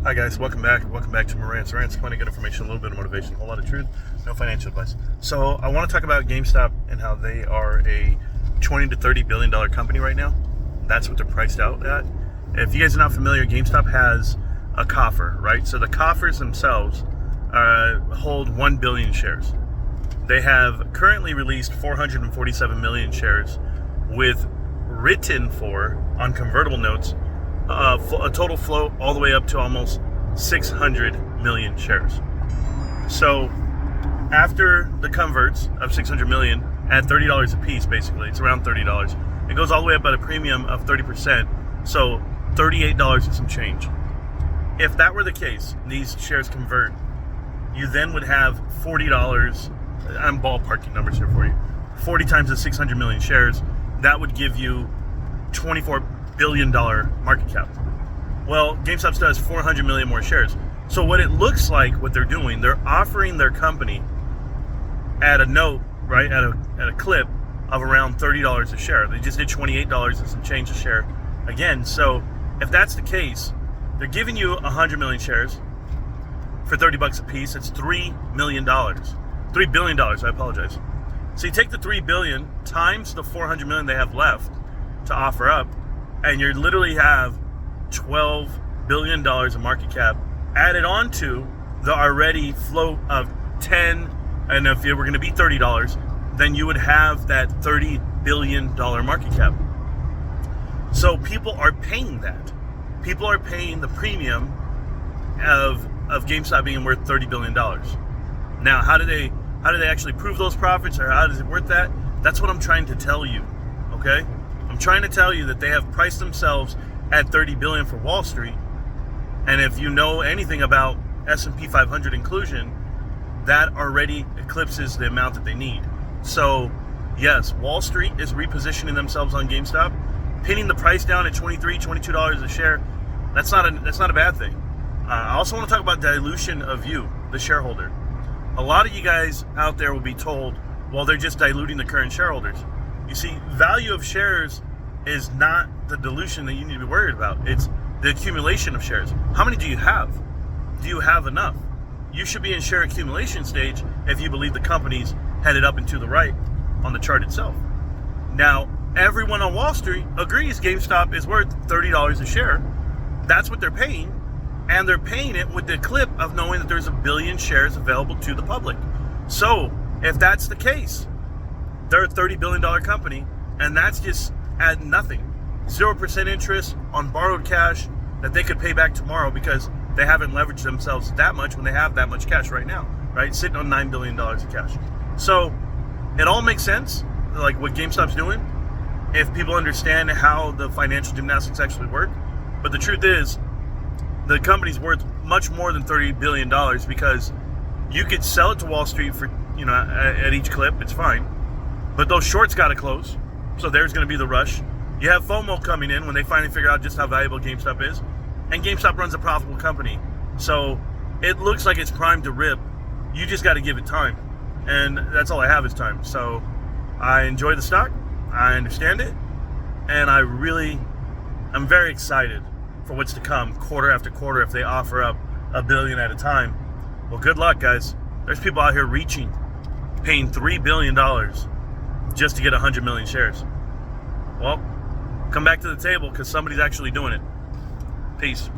Hi guys, welcome back to Marant's Rants. Plenty of good information, a little bit of motivation, a whole lot of truth, no financial advice. So I want to talk about GameStop and how they are a $20 to $30 billion company right now. That's what they're priced out at. If you guys are not familiar, GameStop has a coffer, right? So the coffers themselves hold 1 billion shares. They have currently released 447 million shares with written for, on convertible notes, a total float all the way up to almost 600 million shares. So after the converts of 600 million at $30 a piece, basically, it's around $30. It goes all the way up at a premium of 30%, so $38 and some change. If that were the case, these shares convert, you then would have $40. I'm ballparking numbers here for you. 40 times the 600 million shares, that would give you $24 billion market cap. Well, GameStop still has 400 million more shares. So what it looks like, what they're doing, they're offering their company at a note, right, at a clip of around $30 a share. They just did $28 and some change a share again. So if that's the case, they're giving you 100 million shares for 30 bucks a piece. It's $3 million. $3 billion, I apologize. So you take the 3 billion times the 400 million they have left to offer up, and you literally have $12 billion in market cap added on to the already float of 10, and if it were going to be $30, then you would have that $30 billion market cap. So people are paying that. People are paying the premium of GameStop being worth $30 billion. Now, how do they actually prove those profits, or how is it worth that? That's what I'm trying to tell you, okay? I'm trying to tell you that they have priced themselves at $30 billion for Wall Street, and if you know anything about S&P 500 inclusion, that already eclipses the amount that they need. So, yes, Wall Street is repositioning themselves on GameStop, pinning the price down at $23, $22 a share. That's not a bad thing. I also want to talk about dilution of you, the shareholder. A lot of you guys out there will be told, well, they're just diluting the current shareholders. You see, value of shares is not the dilution that you need to be worried about. It's the accumulation of shares. How many do you have? Do you have enough? You should be in share accumulation stage if you believe the company's headed up and to the right on the chart itself. Now, everyone on Wall Street agrees GameStop is worth $30 a share. That's what they're paying. And they're paying it with the clip of knowing that there's 1 billion shares available to the public. So, if that's the case, they're a $30 billion company, and that's just at nothing. 0% interest on borrowed cash that they could pay back tomorrow because they haven't leveraged themselves that much when they have that much cash right now, right? Sitting on $9 billion of cash. So, it all makes sense, like what GameStop's doing, if people understand how the financial gymnastics actually work. But the truth is, the company's worth much more than $30 billion because you could sell it to Wall Street for, at each clip, it's fine. But those shorts got to close. So there's going to be the rush. You have FOMO coming in when they finally figure out just how valuable GameStop is. And GameStop runs a profitable company. So it looks like it's primed to rip. You just got to give it time. And that's all I have is time. So I enjoy the stock. I understand it. And I'm very excited for what's to come quarter after quarter if they offer up $1 billion at a time. Well, good luck, guys. There's people out here reaching, paying $3 billion just to get 100 million shares. Well, come back to the table because somebody's actually doing it. Peace.